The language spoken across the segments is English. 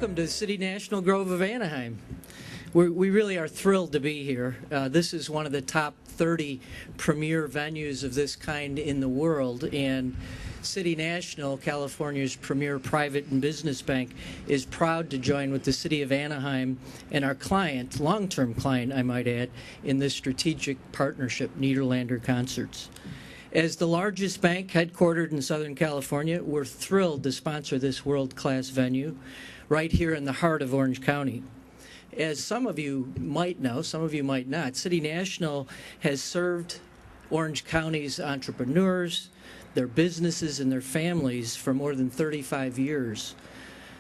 Welcome to City National Grove of Anaheim. We really are thrilled to be here. This is one of the top 30 premier venues of this kind in the world, and City National, California's premier private and business bank, is proud to join with the City of Anaheim and our client, long-term client I might add, in this strategic partnership, Nederlander Concerts. As the largest bank headquartered in Southern California, we're thrilled to sponsor this world-class venue right here in the heart of Orange County. As some of you might know, some of you might not, City National has served Orange County's entrepreneurs, their businesses, and their families for more than 35 years.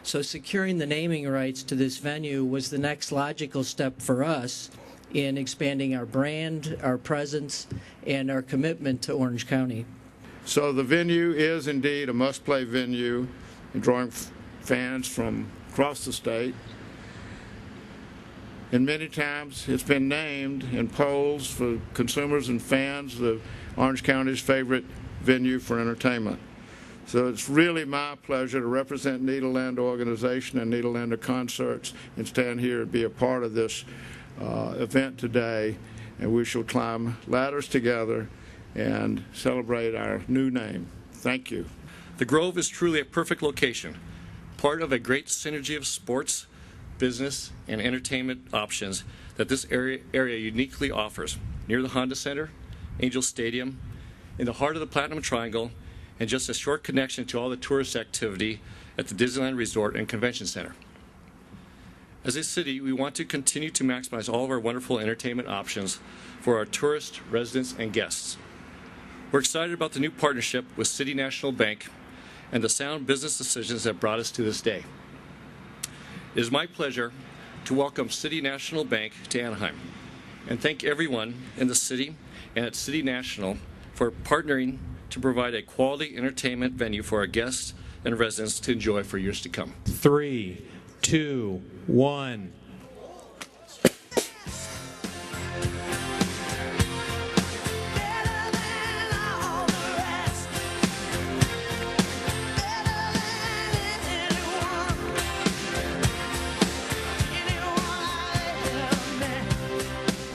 So securing the naming rights to this venue was the next logical step for us in expanding our brand, our presence, and our commitment to Orange County. So the venue is indeed a must-play venue, drawing fans from across the state. And many times it's been named in polls for consumers and fans the Orange County's favorite venue for entertainment. So it's really my pleasure to represent Nederlander Organization and Nederlander Concerts and stand here and be a part of this event today, and we shall climb ladders together and celebrate our new name. Thank you. The Grove is truly a perfect location, part of a great synergy of sports, business, and entertainment options that this area uniquely offers, near the Honda Center, Angel Stadium, in the heart of the Platinum Triangle, and just a short connection to all the tourist activity at the Disneyland Resort and Convention Center. As a city, we want to continue to maximize all of our wonderful entertainment options for our tourists, residents, and guests. We're excited about the new partnership with City National Bank and the sound business decisions that brought us to this day. It is my pleasure to welcome City National Bank to Anaheim and thank everyone in the city and at City National for partnering to provide a quality entertainment venue for our guests and residents to enjoy for years to come. 3, 2, 1.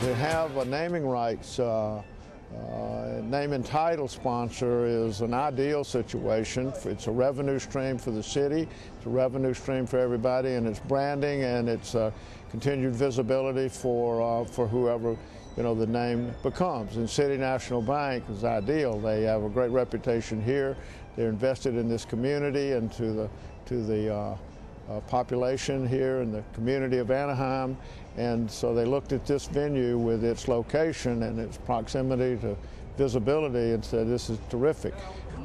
To have a naming rights name and title sponsor is an ideal situation. It's a revenue stream for the city, it's a revenue stream for everybody, and it's branding and it's continued visibility for whoever the name becomes. And City National Bank is ideal. They have a great reputation here. They're invested in this community and to the population here in the community of Anaheim, and so they looked at this venue with its location and its proximity to visibility and said, this is terrific.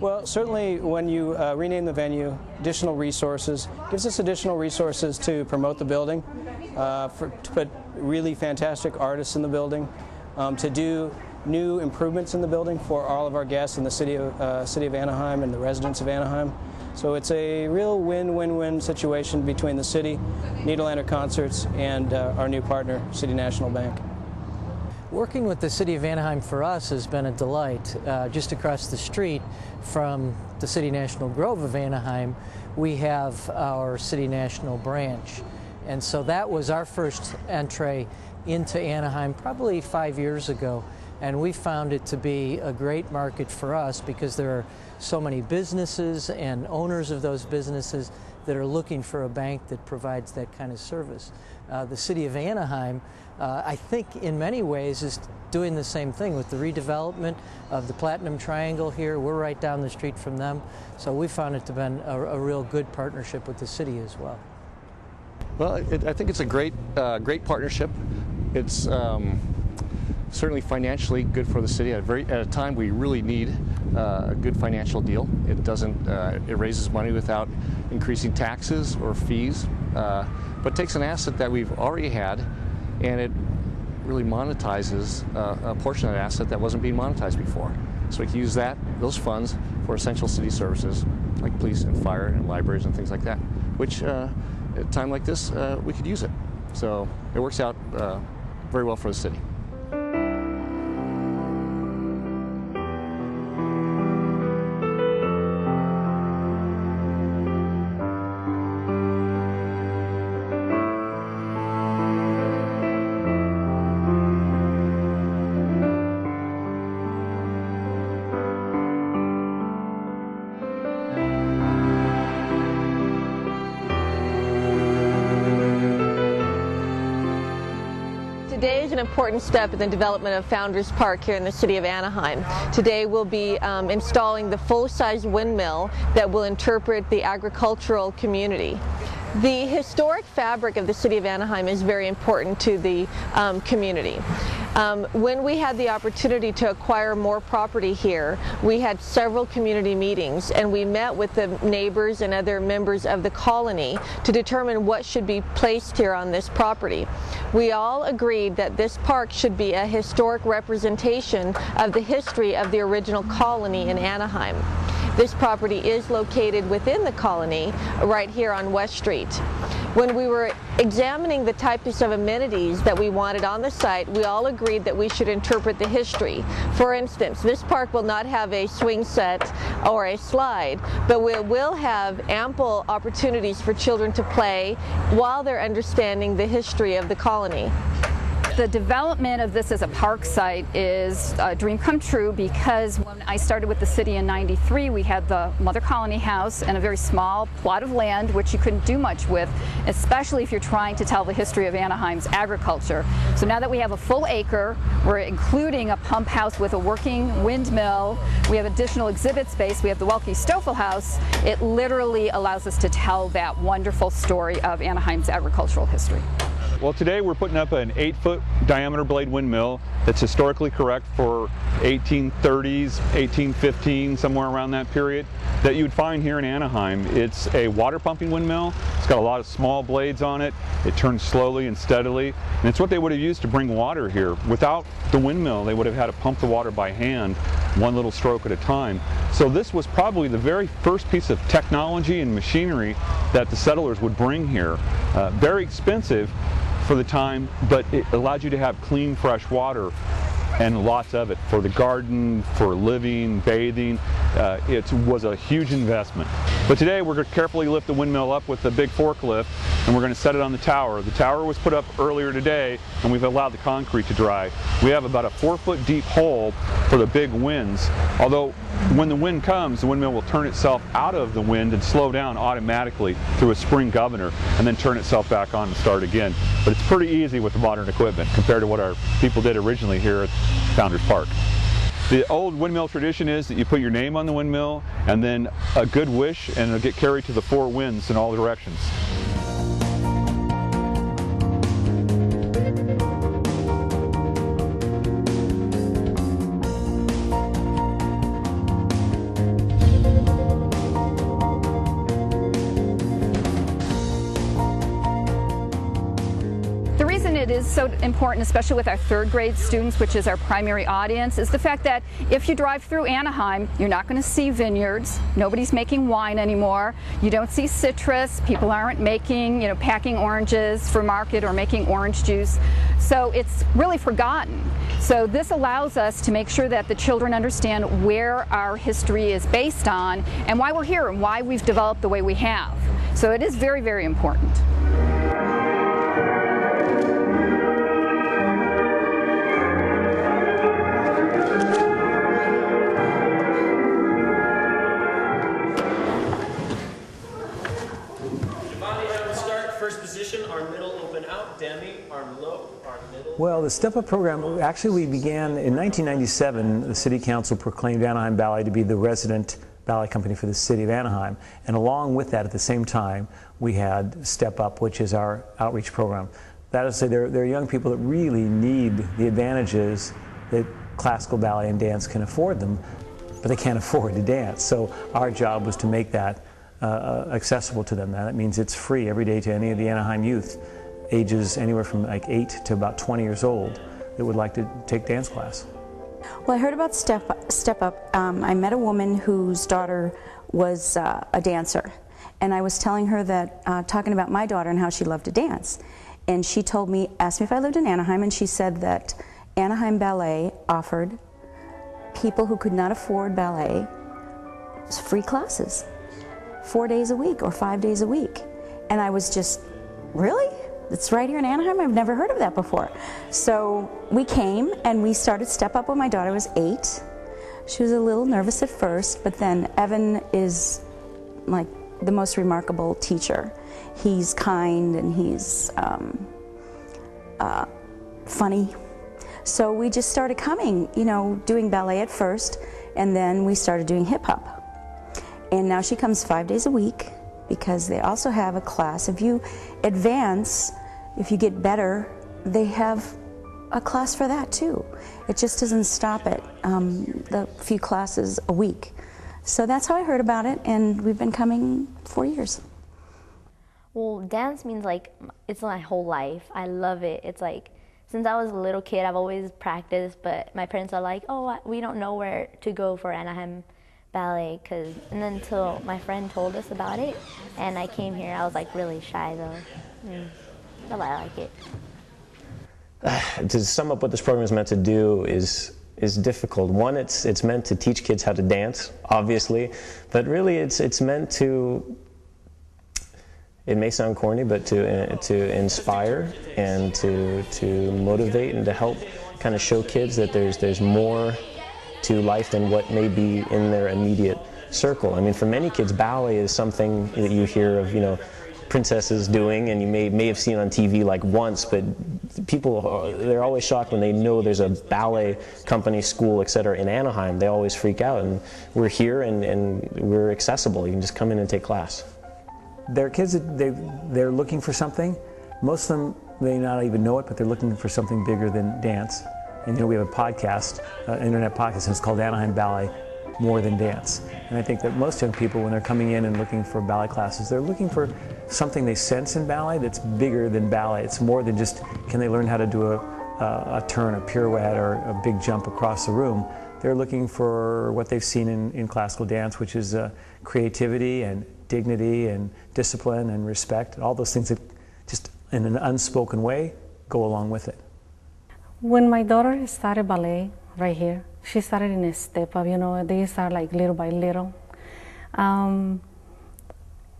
Well, certainly when you rename the venue, additional resources, gives us additional resources to promote the building, to put really fantastic artists in the building, to do new improvements in the building for all of our guests in the city of Anaheim and the residents of Anaheim. So it's a real win-win-win situation between the city, Nederlander Concerts, and our new partner, City National Bank. Working with the City of Anaheim for us has been a delight. Just across the street from the City National Grove of Anaheim, we have our City National branch. And so that was our first entree into Anaheim probably 5 years ago. And we found it to be a great market for us because there are so many businesses and owners of those businesses that are looking for a bank that provides that kind of service. The City of Anaheim, I think in many ways, is doing the same thing with the redevelopment of the Platinum Triangle here. We're right down the street from them. So we found it to be a real good partnership with the city as well. Well, I think it's a great partnership. It's certainly financially good for the city. At a time we really need a good financial deal. It raises money without increasing taxes or fees, but takes an asset that we've already had, and it really monetizes a portion of that asset that wasn't being monetized before. So we can use those funds for essential city services like police and fire and libraries and things like that, which at a time like this we could use it. So it works out very well for the city. important step in the development of Founders Park here in the city of Anaheim. Today we'll be installing the full-size windmill that will interpret the agricultural community. The historic fabric of the city of Anaheim is very important to the community. When we had the opportunity to acquire more property here, we had several community meetings, and we met with the neighbors and other members of the colony to determine what should be placed here on this property. We all agreed that this park should be a historic representation of the history of the original colony in Anaheim. This property is located within the colony right here on West Street. When we were examining the types of amenities that we wanted on the site, we all agreed that we should interpret the history. For instance, this park will not have a swing set or a slide, but we will have ample opportunities for children to play while they're understanding the history of the colony. The development of this as a park site is a dream come true, because when I started with the city in '93, we had the Mother Colony House and a very small plot of land which you couldn't do much with, especially if you're trying to tell the history of Anaheim's agriculture. So now that we have a full acre, we're including a pump house with a working windmill, we have additional exhibit space, we have the Welke Stoffel House. It literally allows us to tell that wonderful story of Anaheim's agricultural history. Well, today we're putting up an 8-foot diameter blade windmill that's historically correct for 1830s, 1815, somewhere around that period, that you'd find here in Anaheim. It's a water pumping windmill. It's got a lot of small blades on it. It turns slowly and steadily, and it's what they would have used to bring water here. Without the windmill, they would have had to pump the water by hand, one little stroke at a time. So this was probably the very first piece of technology and machinery that the settlers would bring here. Very expensive for the time, but it allowed you to have clean, fresh water, and lots of it for the garden, for living, bathing. It was a huge investment. But today we're going to carefully lift the windmill up with a big forklift, and we're going to set it on the tower. The tower was put up earlier today, and we've allowed the concrete to dry. We have about a 4-foot deep hole for the big winds, although when the wind comes, the windmill will turn itself out of the wind and slow down automatically through a spring governor, and then turn itself back on and start again. But it's pretty easy with the modern equipment compared to what our people did originally here at Founders Park. The old windmill tradition is that you put your name on the windmill and then a good wish, and it'll get carried to the 4 winds in all directions. It is so important, especially with our 3rd grade students, which is our primary audience, is the fact that if you drive through Anaheim, you're not going to see vineyards. Nobody's making wine anymore. You don't see citrus. People aren't making, packing oranges for market or making orange juice. So it's really forgotten. So this allows us to make sure that the children understand where our history is based on and why we're here and why we've developed the way we have. So it is very, very important. Arm middle, open out, Demi, arm low, arm middle. Well, the Step Up program, actually we began in 1997. The City Council proclaimed Anaheim Ballet to be the resident ballet company for the city of Anaheim. And along with that, at the same time, we had Step Up, which is our outreach program. That is to say, there are young people that really need the advantages that classical ballet and dance can afford them, but they can't afford to dance. So our job was to make that accessible to them. Now, that means it's free every day to any of the Anaheim youth, ages anywhere from like 8 to about 20 years old, that would like to take dance class. Well, I heard about Step Up. I met a woman whose daughter was a dancer, and I was telling her that, talking about my daughter and how she loved to dance. And she told me, asked me if I lived in Anaheim, and she said that Anaheim Ballet offered people who could not afford ballet free classes. 4 days a week or 5 days a week. And I was just, really? It's right here in Anaheim? I've never heard of that before. So we came and we started Step Up when my daughter was 8. She was a little nervous at first, but then Evan is like the most remarkable teacher. He's kind and he's funny, So we just started coming, you know, doing ballet at first, and then we started doing hip hop. And now she comes 5 days a week because they also have a class. If you advance, if you get better, they have a class for that too. It just doesn't stop at the few classes a week. So that's how I heard about it, and we've been coming 4 years. Well, dance means like, it's my whole life. I love it. It's like, since I was a little kid, I've always practiced, but my parents are like, oh, we don't know where to go for Anaheim Ballet, and then until my friend told us about it, and I came here, I was like really shy though. But I like it. To sum up what this program is meant to do is difficult. One, it's meant to teach kids how to dance, obviously, but really it's meant to, it may sound corny, but to inspire and to motivate and to help kind of show kids that there's more to life than what may be in their immediate circle. I mean, for many kids, ballet is something that you hear of, you know, princesses doing, and you may have seen on TV like once, but they're always shocked when they know there's a ballet company, school, etc. in Anaheim. They always freak out, and we're here and we're accessible. You can just come in and take class. There are kids that they're looking for something. Most of them may not even know it, but they're looking for something bigger than dance. And you know, we have a podcast, internet podcast, and it's called Anaheim Ballet, More Than Dance. And I think that most young people, when they're coming in and looking for ballet classes, they're looking for something they sense in ballet that's bigger than ballet. It's more than just, can they learn how to do a turn, a pirouette, or a big jump across the room. They're looking for what they've seen in classical dance, which is creativity and dignity and discipline and respect, all those things that just in an unspoken way go along with it. When my daughter started ballet right here, she started in a step up, you know, they start like little by little.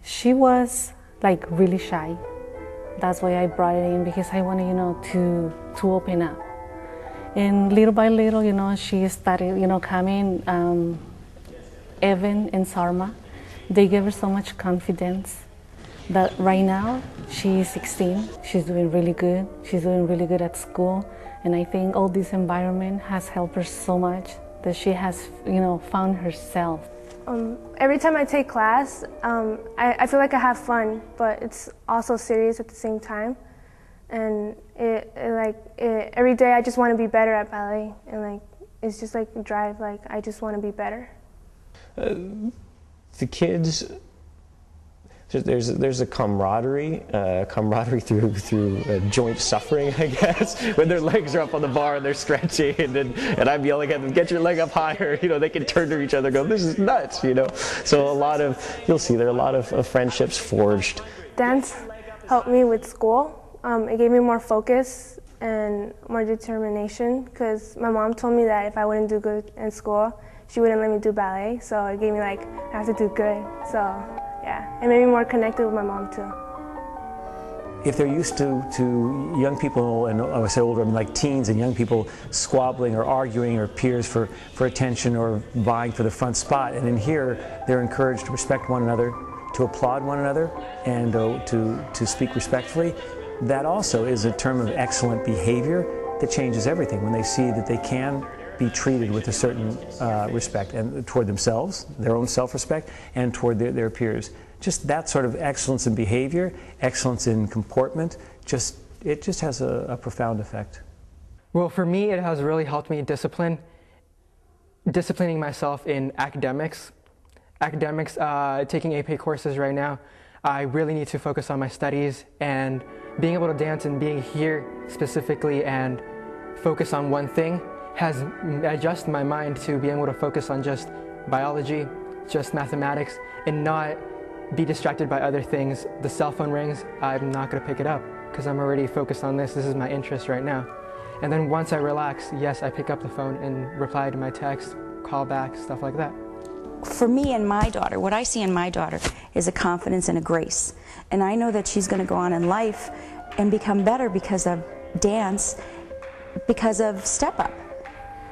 She was like really shy. That's why I brought it in, because I wanted, you know, to open up. And little by little, you know, she started, you know, coming, Evan and Sarma. They gave her so much confidence that right now she's 16. She's doing really good. She's doing really good at school. And I think all this environment has helped her so much that she has, you know, found herself. Every time I take class, I feel like I have fun, but it's also serious at the same time. And every day I just want to be better at ballet, and like it's just like a drive. Like I just want to be better. The kids, there's a camaraderie through joint suffering, I guess. When their legs are up on the bar and they're stretching, and I'm yelling at them, "Get your leg up higher!" You know, they can turn to each other and go, "This is nuts!" You know. So you'll see there are a lot of friendships forged. Dance helped me with school. It gave me more focus and more determination, because my mom told me that if I wouldn't do good in school, she wouldn't let me do ballet. So it gave me like, I have to do good. So yeah, it made me more connected with my mom too. If they're used to young people, and I would say older, I mean like teens and young people squabbling or arguing, or peers for attention or vying for the front spot, and in here they're encouraged to respect one another, to applaud one another, and to speak respectfully. That also is a term of excellent behavior that changes everything when they see that they can be treated with a certain respect, and toward themselves, their own self-respect, and toward their peers. Just that sort of excellence in behavior, excellence in comportment, it just has a profound effect. Well, for me, it has really helped me disciplining myself in academics. Taking AP courses right now, I really need to focus on my studies, and being able to dance and being here specifically and focus on one thing has adjusted my mind to being able to focus on just biology, just mathematics, and not be distracted by other things. The cell phone rings, I'm not going to pick it up because I'm already focused on this. This is my interest right now. And then once I relax, yes, I pick up the phone and reply to my text, call back, stuff like that. For me and my daughter, what I see in my daughter is a confidence and a grace. And I know that she's going to go on in life and become better because of dance, because of Step Up.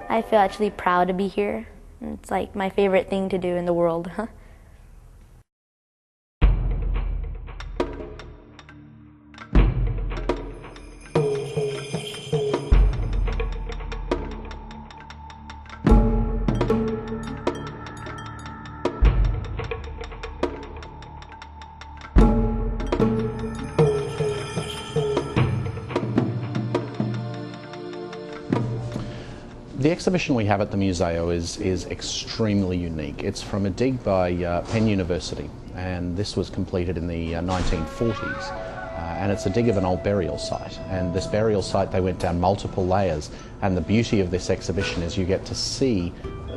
I feel actually proud to be here. It's like my favorite thing to do in the world. The exhibition we have at the Museo is extremely unique. It's from a dig by Penn University, and this was completed in the 1940s. And it's a dig of an old burial site. And this burial site, they went down multiple layers. And the beauty of this exhibition is you get to see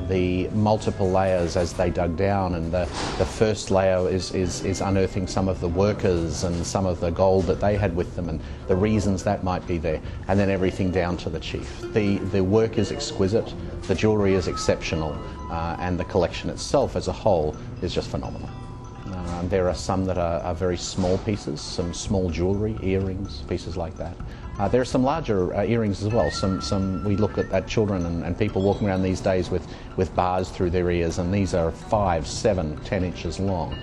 the multiple layers as they dug down. And the first layer is unearthing some of the workers and some of the gold that they had with them and the reasons that might be there. And then everything down to the chief. The work is exquisite, the jewellery is exceptional, and the collection itself as a whole is just phenomenal. There are some that are very small pieces, some small jewellery, earrings, pieces like that. There are some larger earrings as well. We look at children and people walking around these days with bars through their ears, and these are 5, 7, 10 inches long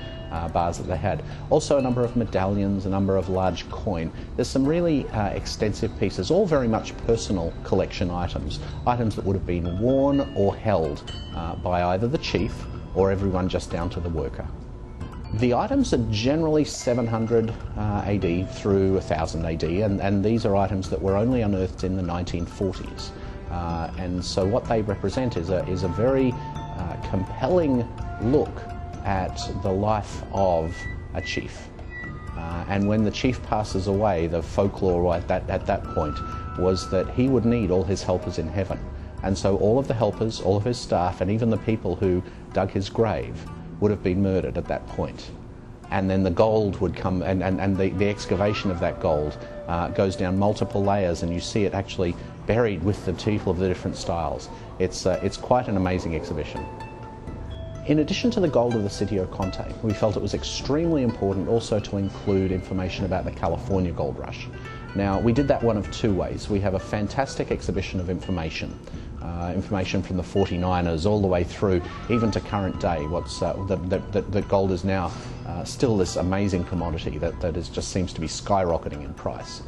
bars that they had. Also a number of medallions, a number of large coin. There's some really extensive pieces, all very much personal collection items, items that would have been worn or held by either the chief or everyone just down to the worker. The items are generally 700 AD through 1000 AD, and these are items that were only unearthed in the 1940s. And so what they represent is a very compelling look at the life of a chief. And when the chief passes away, the folklore at that point was that he would need all his helpers in heaven. And so all of the helpers, all of his staff, and even the people who dug his grave would have been murdered at that point. And then the gold would come, and the excavation of that gold goes down multiple layers, and you see it actually buried with the people of the different styles. It's quite an amazing exhibition. In addition to the gold of the Sitio Conte, we felt it was extremely important also to include information about the California gold rush. Now, we did that one of two ways. We have a fantastic exhibition of information. Information from the 49ers all the way through even to current day. That gold is now still this amazing commodity that just seems to be skyrocketing in price.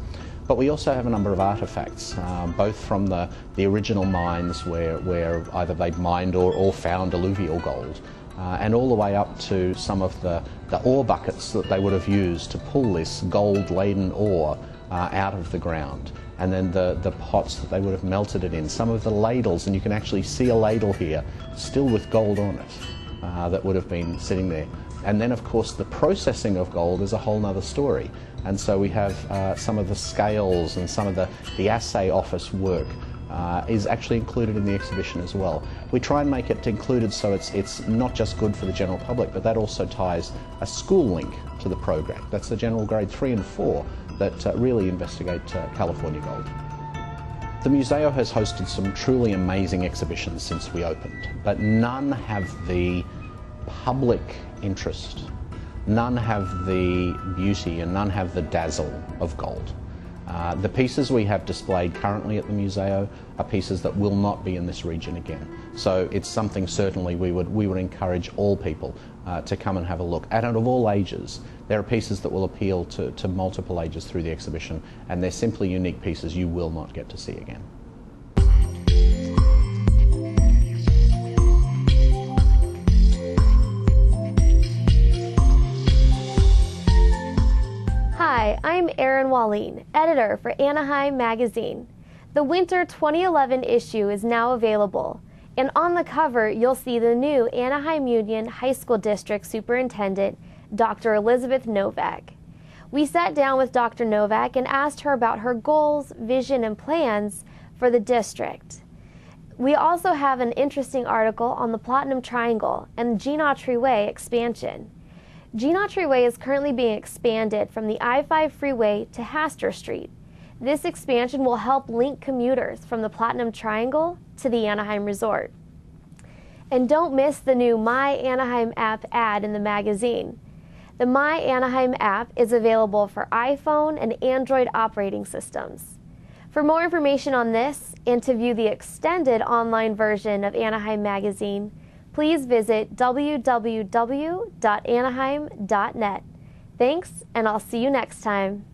But we also have a number of artefacts, both from the original mines where either they'd mined or found alluvial gold, and all the way up to some of the ore buckets that they would have used to pull this gold-laden ore out of the ground. And then the pots that they would have melted it in, some of the ladles, and you can actually see a ladle here still with gold on it that would have been sitting there. And then of course the processing of gold is a whole nother story, and so we have some of the scales and some of the assay office work is actually included in the exhibition as well. We try and make it included so it's not just good for the general public, but that also ties a school link to the program. That's the general grade 3 and 4 that really investigate California gold. The Museo has hosted some truly amazing exhibitions since we opened, but none have the public interest, none have the beauty, and none have the dazzle of gold. The pieces we have displayed currently at the Museo are pieces that will not be in this region again. So it's something certainly we would encourage all people to come and have a look at, and of all ages. There are pieces that will appeal to multiple ages through the exhibition, and they're simply unique pieces you will not get to see again. Hi, I'm Erin Wallin, editor for Anaheim Magazine. The winter 2011 issue is now available, and on the cover you'll see the new Anaheim Union High School District Superintendent, Dr. Elizabeth Novak. We sat down with Dr. Novak and asked her about her goals, vision, and plans for the district. We also have an interesting article on the Platinum Triangle and Gene Autry Way expansion. Gene Autry Way is currently being expanded from the I-5 freeway to Hastur Street. This expansion will help link commuters from the Platinum Triangle to the Anaheim Resort. And don't miss the new My Anaheim app ad in the magazine. The My Anaheim app is available for iPhone and Android operating systems. For more information on this and to view the extended online version of Anaheim Magazine, please visit www.anaheim.net. Thanks, and I'll see you next time.